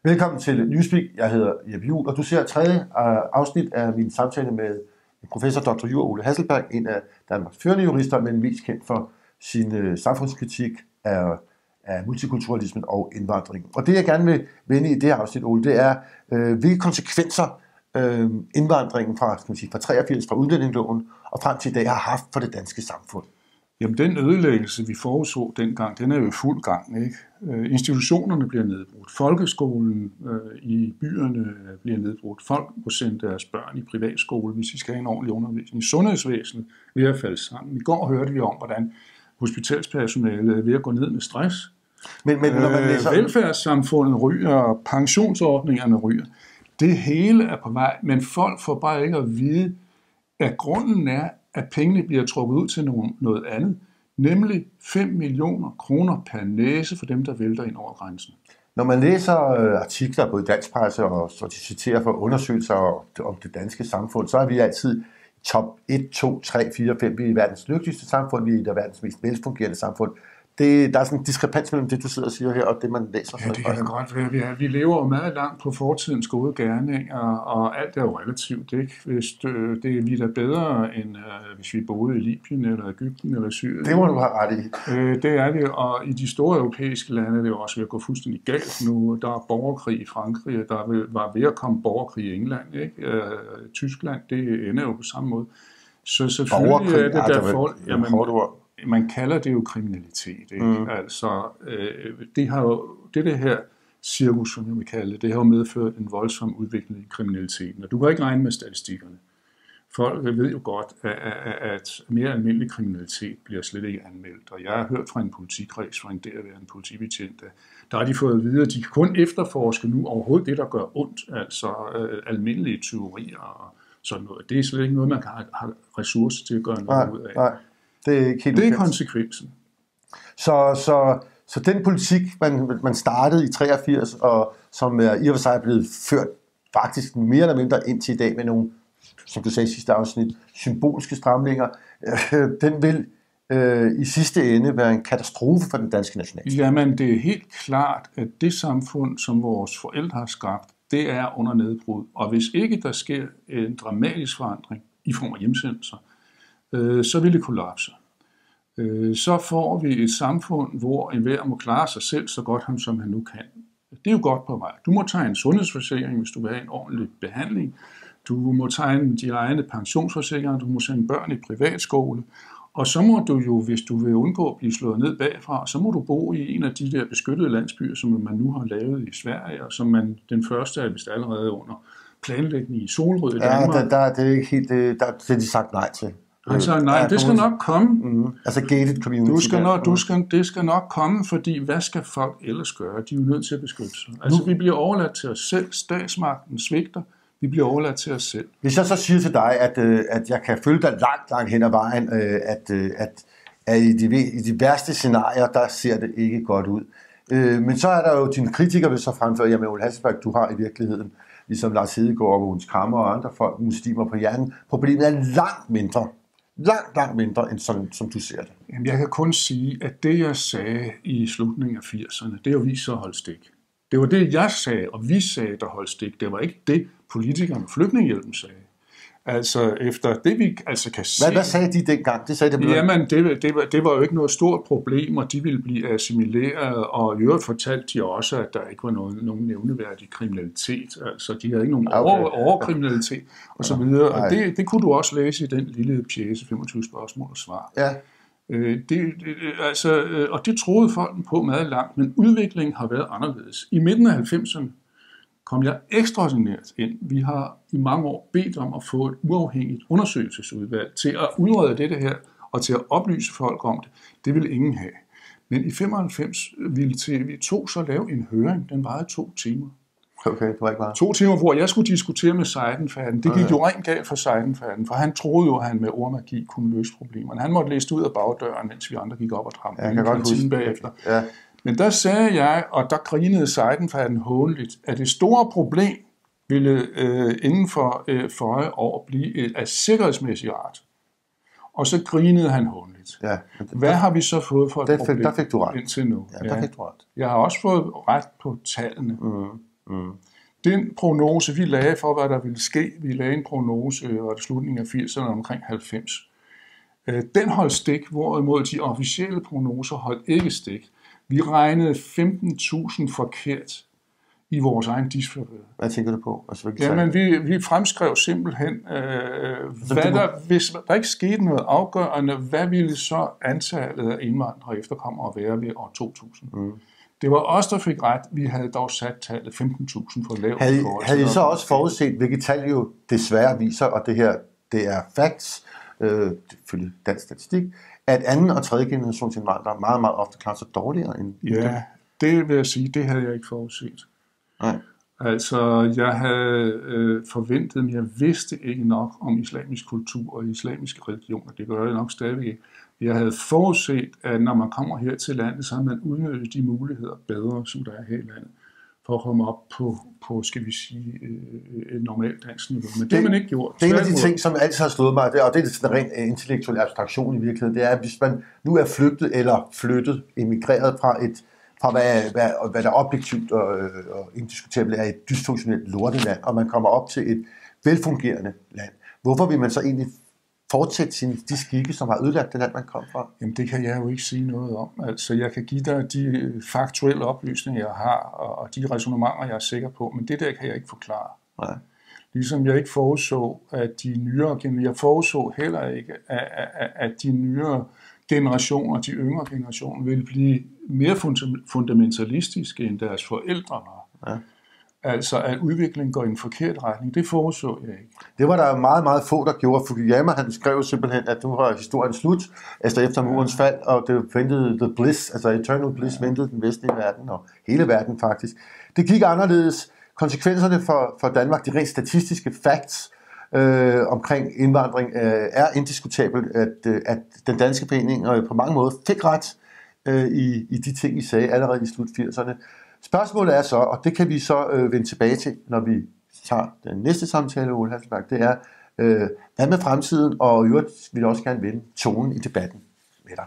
Velkommen til Newspeak. Jeg hedder Jeppe Juhl, og du ser tredje afsnit af min samtale med professor Dr. Jur Ole Hasselberg, en af Danmarks førende jurister, men mest kendt for sin samfundskritik af multikulturalismen og indvandring. Og det, jeg gerne vil vende i det her afsnit, Ole, det er, hvilke konsekvenser indvandringen fra 83, fra udlændingeloven og frem til i dag har haft for det danske samfund. Jamen, den ødelæggelse, vi forudså dengang, den er jo i fuld gang, ikke? Institutionerne bliver nedbrudt. Folkeskolen i byerne bliver nedbrudt. Folk må sende deres børn i privatskole, hvis de skal have en ordentlig undervisning. Sundhedsvæsenet ved at falde sammen. I går hørte vi om, hvordan hospitalspersonalet er ved at gå ned med stress. Men når man læser... Velfærdssamfundet ryger, pensionsordningerne ryger. Det hele er på vej, men folk får bare ikke at vide, at grunden er, at pengene bliver trukket ud til noget andet, nemlig 5 millioner kroner per næse for dem, der vælter ind over grænsen. Når man læser artikler både i dansk presse og så de citerer for undersøgelser om det danske samfund, så er vi altid top 1, 2, 3, 4, 5. Vi er verdens lykkeligste samfund, vi er verdens mest velfungerende samfund. Der er sådan en diskrepans mellem det, du sidder og siger her, og det, man læser. Ja, det kan da godt være. Vi lever jo meget langt på fortidens gode gerninger, og alt er jo relativt, ikke? Vi er da bedre, end hvis vi boede i Libyen, eller Egypten, eller Syrien. Det må du have ret i. Det er det, og i de store europæiske lande er det jo også ved at gå fuldstændig galt nu. Der er borgerkrig i Frankrig, og der var ved at komme borgerkrig i England, ikke? Tyskland, det ender jo på samme måde. Så selvfølgelig er det derfor... Man kalder det jo kriminalitet, ikke? Altså, det her cirkus, som jeg vil kalde det, har jo medført en voldsom udvikling i kriminaliteten. Og du kan ikke regne med statistikkerne. Folk ved jo godt, at mere almindelig kriminalitet bliver slet ikke anmeldt. Og jeg har hørt fra en politikreds, fra en derværende politibetjent, der har de fået at vide, at de kun efterforsker nu overhovedet det, der gør ondt, altså almindelige tyverier og sådan noget. Det er slet ikke noget, man kan have ressourcer til at gøre noget ud af. Nej. Det er konsekvensen. Så den politik, man startede i 83, og som er i og for sig er blevet ført faktisk mere eller mindre indtil i dag med nogle, som du sagde i sidste afsnit, symbolske stramninger, den vil i sidste ende være en katastrofe for den danske nationalstat. Jamen, det er helt klart, at det samfund, som vores forældre har skabt, det er under nedbrud. Og hvis ikke der sker en dramatisk forandring i form af hjemsendelser, så vil det kollapse. Så får vi et samfund, hvor enhver må klare sig selv så godt, som han nu kan. Det er jo godt på vej. Du må tegne en sundhedsforsikring, hvis du vil have en ordentlig behandling. Du må tegne dine egne pensionsforsikringer. Du må sende børn i privatskole. Og så må du jo, hvis du vil undgå at blive slået ned bagfra, så må du bo i en af de der beskyttede landsbyer, som man nu har lavet i Sverige, og som man den første er vist allerede under planlægning i Solrød i Danmark. Ja, det er ikke helt det er de sagt nej til. Altså nej, det skal nok komme. Altså gated community. Det skal nok komme, fordi hvad skal folk ellers gøre? De er jo nødt til at beskytte sig. Altså vi bliver overladt til os selv. Statsmagten svigter. Vi bliver overladt til os selv. Hvis jeg så siger til dig, at jeg kan følge dig langt hen ad vejen, at i de værste scenarier, der ser det ikke godt ud. Men så er der jo dine kritikere, vil så fremføre, jamen Ole Hasselberg, du har i virkeligheden, ligesom Lars Hedegaard og Mogens Camre og andre folk, muslimer på hjernen. Problemet er langt mindre, end sådan, som du ser det. Jamen, jeg kan kun sige, at det, jeg sagde i slutningen af 80'erne, det har vist sig at holde stik. Det var det, jeg sagde, og vi sagde, der holdt stik. Det var ikke det, politikerne og Flygtningehjælpen sagde. Altså, efter det, vi altså kan se... Hvad sagde de dengang? Det sagde de Jamen, det var jo ikke noget stort problem, og de ville blive assimileret, og i øvrigt fortalte de også, at der ikke var nogen nævneværdig kriminalitet. Altså, de havde ikke nogen overkriminalitet, og så videre. Og det kunne du også læse i den lille pjece, 25 spørgsmål og svar. Ja. Og det troede folk på meget langt, men udviklingen har været anderledes. I midten af 90'erne kom jeg ekstraordinært ind. Vi har i mange år bedt om at få et uafhængigt undersøgelsesudvalg til at udrede dette her, og til at oplyse folk om det. Det ville ingen have. Men i 95 ville TV2 så lave en høring. Den varede 2 timer. Okay, det var ikke meget. 2 timer, hvor jeg skulle diskutere med Seidenfaden. Det gik jo rent galt for Seidenfaden, for han troede jo, at han med ordmagi kunne løse problemerne. Han måtte læse ud af bagdøren, mens vi andre gik op og trampede en kantine bagefter. Ja. Men der sagde jeg, og der grinede Seidenfaden hånligt, at det store problem ville inden for 40 år blive af sikkerhedsmæssig art. Og så grinede han håndligt. rigtigt. Ja, Hvad har vi så fået for et problem der fik du ret. indtil nu? Ja, der fik du ret. Jeg har også fået ret på tallene. Den prognose, vi lagde for, hvad der ville ske, vi lagde en prognose var det slutningen af 80'erne omkring 90. Den holdt stik, hvorimod de officielle prognoser holdt ikke stik. Vi regnede 15.000 forkert i vores egen disfavør. Hvad tænker du på? Altså, Jamen, vi fremskrev simpelthen, hvis der ikke skete noget afgørende, hvad ville så antallet af indvandrere og efterkommere være ved år 2000? Det var os, der fik ret. Vi havde dog sat tallet 15.000 for lavt. Havde I så også forudset, hvilket tal jo desværre viser, og det her, det er facts, følge dansk statistik, at anden og tredje generations indvandrere meget, meget ofte klarer sig dårligere end Ja, det vil jeg sige, det havde jeg ikke forudset. Nej. Altså, jeg havde forventet, men jeg vidste ikke nok om islamisk kultur og islamiske religioner. Det gør jeg nok stadigvæk ikke. Jeg havde forudset, at når man kommer her til landet, så har man udnyttet de muligheder bedre, som der er her i landet, for at komme op på skal vi sige, et normalt dansk niveau. Men det har man ikke gjort. Det er en af de ting, som altid har slået mig, og det er sådan en rent intellektuel abstraktion i virkeligheden, det er, at hvis man nu er flygtet eller flyttet, emigreret fra hvad der objektivt og indiskutabelt er et dysfunktionelt lorteland, og man kommer op til et velfungerende land. Hvorfor vil man så egentlig fortsætte de skikke, som har ødelagt det land, man kom fra? Jamen, det kan jeg jo ikke sige noget om. Altså, jeg kan give dig de faktuelle oplysninger, jeg har, og de ræsonnementer, jeg er sikker på, men det der kan jeg ikke forklare. Nej. Ligesom jeg ikke forudså, at jeg forudså heller ikke, at de nyere generationer, de yngre generationer, vil blive mere fundamentalistiske end deres forældre var. Ja. Altså, at udviklingen går i en forkert retning, det forudså jeg ikke. Det var der meget, meget få, der gjorde. Fukuyama, han skrev simpelthen, at nu var historien slut, efter murens fald, og det ventede the bliss, altså eternal bliss, ventede den vestlige verden, og hele verden faktisk. Det gik anderledes. Konsekvenserne for Danmark, de rent statistiske facts omkring indvandring, er indiskutabelt, at den danske forening på mange måder fik ret i de ting, I sagde allerede i slut 80'erne. Spørgsmålet er så, og det kan vi så vende tilbage til, når vi tager den næste samtale, Ole Hasselberg, det er, hvad med fremtiden, og i øvrigt vil jeg også gerne vende tonen i debatten med dig.